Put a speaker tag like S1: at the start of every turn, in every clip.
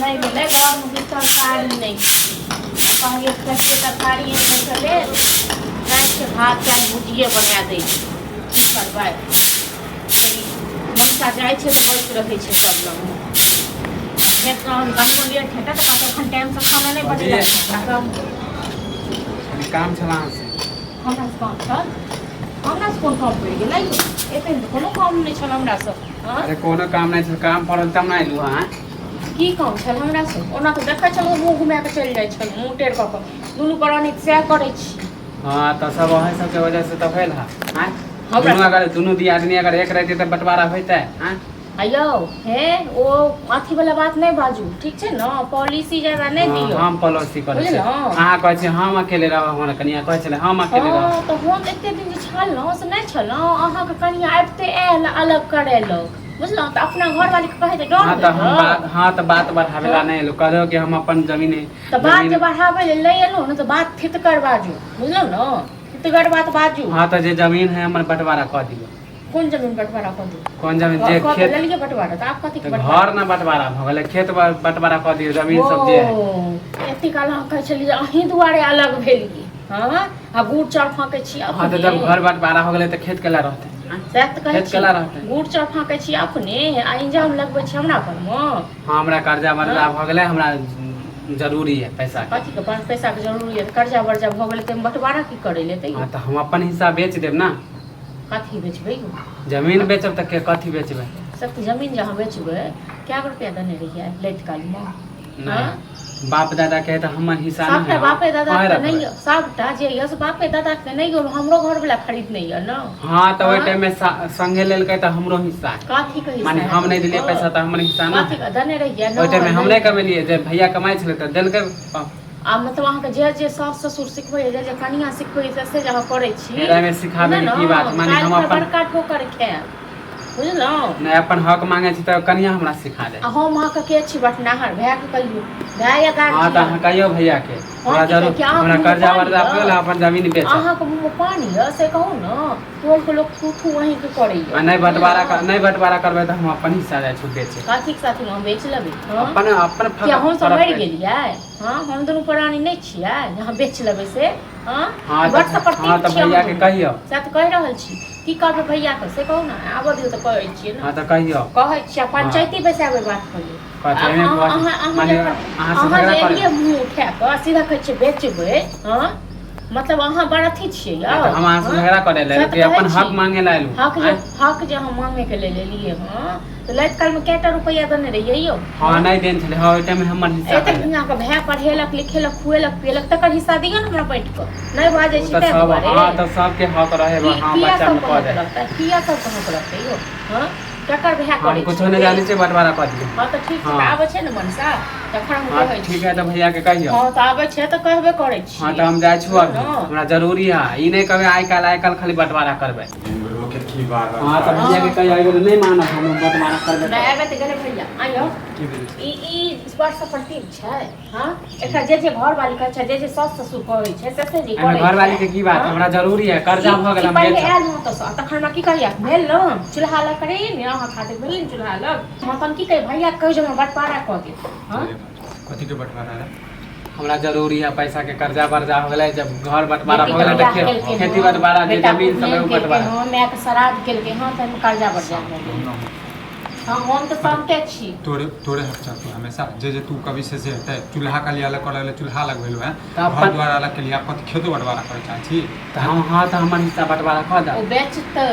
S1: नहीं मिले घर में भी तरकारी नहीं कहलिए कैसे तरकारी नहीं चले रात के भात चाहे भुजिए बना दे करवाए मनसा जाए तो बैठ रहे सब लोग खेत हम गहूँ लिए ठेका तो कखन टाइम से खाना नहीं बचल
S2: काम छला से
S1: हमरा से काम छल हमरा से कोन काम पड़ गेलै एते कोनो काम नहीं छल हमरा से
S2: अरे कोनो काम नहीं छल काम पड़ल तब ना एलु हां
S1: की काम छल हमरा से ओना तो देखै छल मुंह घुमा के चल जाय छल मुंह टेढ़ क के दुनू प्राणी से करै छी
S2: हां त सब ओहे सब के वजह से त भेल हां हमरा अगर दुनू दी आदमी अगर एक रहते त बंटवारा होइतै हां
S1: अयो हे ओ अथी वाला बात नहीं बाजू ठीक छै न पॉलिसी ज्यादा नहीं दियो
S2: हम पॉलिसी करै छी अहाँ कहै छी हम अकेले रहब हमरा कनिया कहै छले हम अकेले रहब
S1: हां तो हम एते दिन जे छल न से नहीं छल न अहाँ के कनिया आबिते आयल अलग करे लोग बुझलौ त अपना घर वाली के कहे त डर
S2: हां त हम हां त बात बढ़ावेला नहीं एलो कहलो कि हम अपन जमीन
S1: त बात जे बढ़ावे ले एलो न त बात फित कर बाजू बुझलौ न फितगर बात बाजू
S2: हां त जे जमीन है हमर बंटवारा क दियो
S1: कौन जमीन बंटवारा क दी
S2: कौन जमीन जे खेत
S1: ले लिए बंटवारा त आप कथि के
S2: घर ना बंटवारा भ गेलै खेत बंटवारा क दियो जमीन सब जे है
S1: एती काल हम कहै छली अहीं दुआरे अलग भेलिए हां आ गुड़ चाउर फाके छी अपने
S2: हां त जब घर बंटवारा हो गेलै त खेत केला रहतै
S1: सख्त कहै
S2: खेत केला रहतै
S1: गुड़ चाउर फाके छी अपने आ इंजाम लगबै छी हमरा पर म
S2: हां हमरा कर्जा वर्जा भ गेलै हमरा जरूरी है पैसा के
S1: कथि के पैसा के जरूरी है कर्जा वर्जा भ गेलै त बंटवारा की करे लेतै
S2: हां त हम अपन हिस्सा बेच देब ना
S1: कथी बेचबै
S2: जमीन बेचब त के कथी बेचबै
S1: सब जमीन जहाँ बेचबै क्या रुपया देने रहिए लैत काल में
S2: नहीं बाप दादा के त हमर हिस्सा नहीं
S1: सबटा बापे दादा के नहीं सबटा जे यस बापे दादा के नहीं हो हमरो घर वाला खरीद नहीं है न
S2: हां त ओइ टाइम में संगे लेलकै त हमरो हिस्सा
S1: कथी के हिस्सा
S2: माने हम नहीं दिलिए पैसा त हमर हिस्सा ना
S1: कथी के देने रहिए न
S2: ओइ टाइम में हम नहीं कमेलिए जे भैया कमाई छले त देलकै
S1: आ मतलब अहाँ के जे सास ससुर सिखबै जे कनिया सिखबै से जहाँ करै छी
S2: एरा में सिखाबे की बात माने हम अपन
S1: बड़का ठोकर खाय बुझलौ
S2: नहीं अपन हक मांगे छी त कनिया हमरा सिखा दे
S1: हम अहाँ के छी बटनाहर भैया के कहियो भैया गाड़
S2: हां त अहाँ कहियो भैया के हमरा जरूर हमरा कर्जा वर्जा पेला अपन जमीन बेच
S1: अहाँ के मुंह में पानी है से कहू न टोल के लोग थू वहीं के करैया
S2: नहीं बंटवारा करबै त हम अपन हिस्सा जाय छु बेचे
S1: कथी के साथ हम बेच लेबै
S2: अपन
S1: क्या हम सब मर गेलियै हां हम दोनों प्राणी नहीं छियै यहाँ बेच लेबै से हां बट से प्रति
S2: हां त भैया के कहियो
S1: से त कह रहल छी की करबै भैया के से कहू न आबो दियौ त कहै छियै न
S2: हां त कहियो
S1: कहै छियै पंचायती बैसाबै बात करियो
S2: कहै ने माने अहाँ से झगड़ा
S1: करे मुंह उठा के सीधा कहै छियै बेचबै हां मतलब अहाँ बड़ अथी छियै यार
S2: हम अहाँ से झगड़ा करे ले कि अपन हक मांगे ला एलु
S1: हक जे हम मांगे के ले लेलिए हां तो लैत काल में केटा रुपया देने रहिए यो
S2: हां नहीं देन छले हां ओइ टाइम में हमर हिस्सा
S1: एते दुनिया के भै पढ़ेलक लिखेलक खुएलक पिएलक तकर हिस्सा दियो न हमरा बैठ के नहीं बाजे छी ते बारे
S2: हां त सब के हक रहे हां बच्चा में कह दे
S1: किया सब कह करते यो हां केकर भै करे
S2: कुछ नहीं जाने से बंटवारा कर दियो
S1: हां त ठीक छै आबै छै न मनसा तखन हम कहै छी
S2: ठीक है त भैया के कहियो
S1: हां त आबै छै त कहबे करै छी
S2: हां त हम जाय छु अब हमरा जरूरी है ई नहीं कहबे आइ काल खाली बंटवारा करबै
S3: के की बात
S2: हां त भैया के कहियो एगो नहीं मानब हम बंटवारा करबै
S1: नहीं आबे त गेले भैया आइयो ई स्पर्श प्रति छै हां एकरा जे घर वाली कहै छै जे सास ससुर कहै छै से जे कहै
S2: घर वाली के की बात हमरा जरूरी है कर्जा भ गेल हम
S1: पहिले आयल न त तखन हमरा की कहिया भेल न चूल्हा लग करे ने अहाँ खातिर भेल न चूल्हा लग हम की कहि भैया कहि जे हमरा बंटवारा क दे हां
S3: कथी के बंटवारा है
S2: हमरा जरूरी है पैसा के कर्जा वर्जा हो गेलै जब घर बंटवारा हो गेलै त खेती बंटवारा जे जमीन सब बंटवारा
S1: हां मैं के श्राद्ध केलके हां त हम कर्जा वर्जा हां हम त शांते छी
S3: तोरे हफ्ता तो हमेशा जे तू कभी से हेतै चूल्हा का लिया कर ले चूल्हा लगवेलो है घर द्वारा अलग के लिए कथी खेतो बंटवारा करे चाहे छी
S2: त हम हां त हमर हिस्सा बंटवारा क द
S1: ओ बेचतै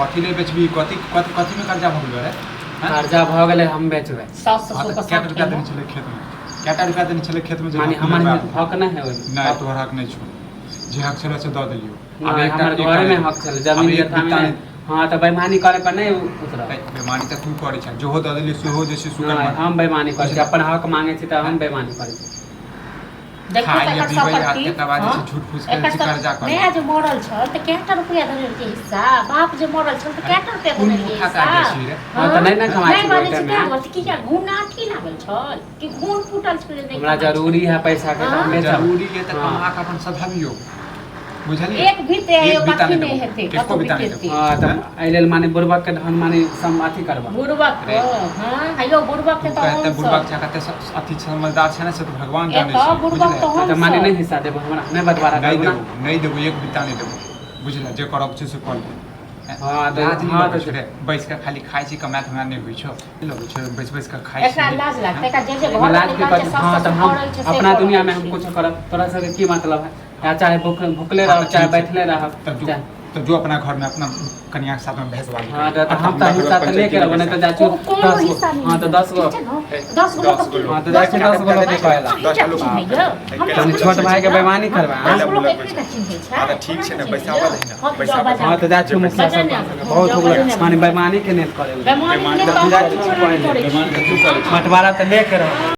S3: कथी ले बेचबी कथी में कर्जा भ गेल रे
S2: कर्जा भ गेलै हम बेचबै
S1: सास ससुर का
S3: क्या रुपया देने चले खेत में क्या रुपया देने चले खेत में
S2: माने हमर हक नहीं है
S3: नहीं तोहर हक नहीं छो जे हक छले से द देलियो
S2: अब एक घर में हक छले जमीन जथा में हां त बेईमानी करे पर नहीं उतरा
S3: बेईमानी त तू करे छ जो हो द देलियो से हो जैसे सुकर
S2: हम बेईमानी करे अपन हक मांगे छी त हम बेईमानी करे छी
S1: देखो तकर संपत्ति
S3: झूठ फूस के कर्जा कर
S1: मैं जो मरल छ त केटा रुपया देने के हिस्सा बाप जो मरल छ त केटा रुपया देने के हिस्सा
S2: हां त नहीं कमाई
S1: छी नहीं की क्या घून आठी लागल छ कि घून फूटल छ नहीं
S2: हमरा जरूरी है पैसा के हम बेचब
S3: जरूरी है त कमा के अपन सधाबियो बुझलिए
S1: एक भी ते
S3: एक बिता
S1: बाकी
S3: नहीं
S1: नहीं
S3: देबो,
S1: हेते
S3: एको
S1: कतो
S3: बिता नहीं
S1: बितेते
S3: देबो।
S2: हाँ तब एहि लेल माने बुढ़बक के धन माने सम अथी करबा
S1: बुढ़बक हां हेलो बुढ़बक के तो
S3: कहते बुढ़बक छा कहते अति समझदार छै ना से तो भगवान जाने छै
S1: बुढ़बक तो
S2: तो माने नहीं हिस्सा देबो हमरा नहीं बंटवारा
S3: नहीं
S2: करबो ना
S3: देबो नहीं देबो एक बिता नहीं देबो बुझला जे करब छै से कर ले
S2: हाँ तो
S3: हाँ तो
S2: हाँ
S3: बैस के खाली खाइ छी कमात हमरा नहीं होइ छौ लगै छै बैस के खाइ
S1: एकरा
S3: छी
S1: लाज लागते का जे घर
S2: लाज
S1: में
S2: के
S1: निकाल
S2: कथी
S1: के
S2: हाँ
S1: सब
S2: तो
S1: सब
S2: हम
S1: करल छै
S2: अपना दुनिया में हम कुछ करब तोरा सबके की मतलब है या चाहे भूखले रह चाहे बैठले रह
S3: तो जो अपना घर में अपना कन्या के साथ में भेजवा ली
S2: हाँ तो हम तो हिस्सा तो लेके रहबो नहीं तो जाचू
S1: कोनो हिस्सा नहीं
S2: हाँ तो 10 गो
S1: 10 गो
S2: हाँ तो जाके 10 गो लोग कहला हम छोट भाई के बेईमानी करबा हाँ
S3: ठीक छै ना पैसा वाला
S2: हाँ तो जाचू मुखिया सब बहुत हो गया माने बेईमानी के नेत करे
S1: बेईमानी ने तो
S2: बंटवारा तो लेके रह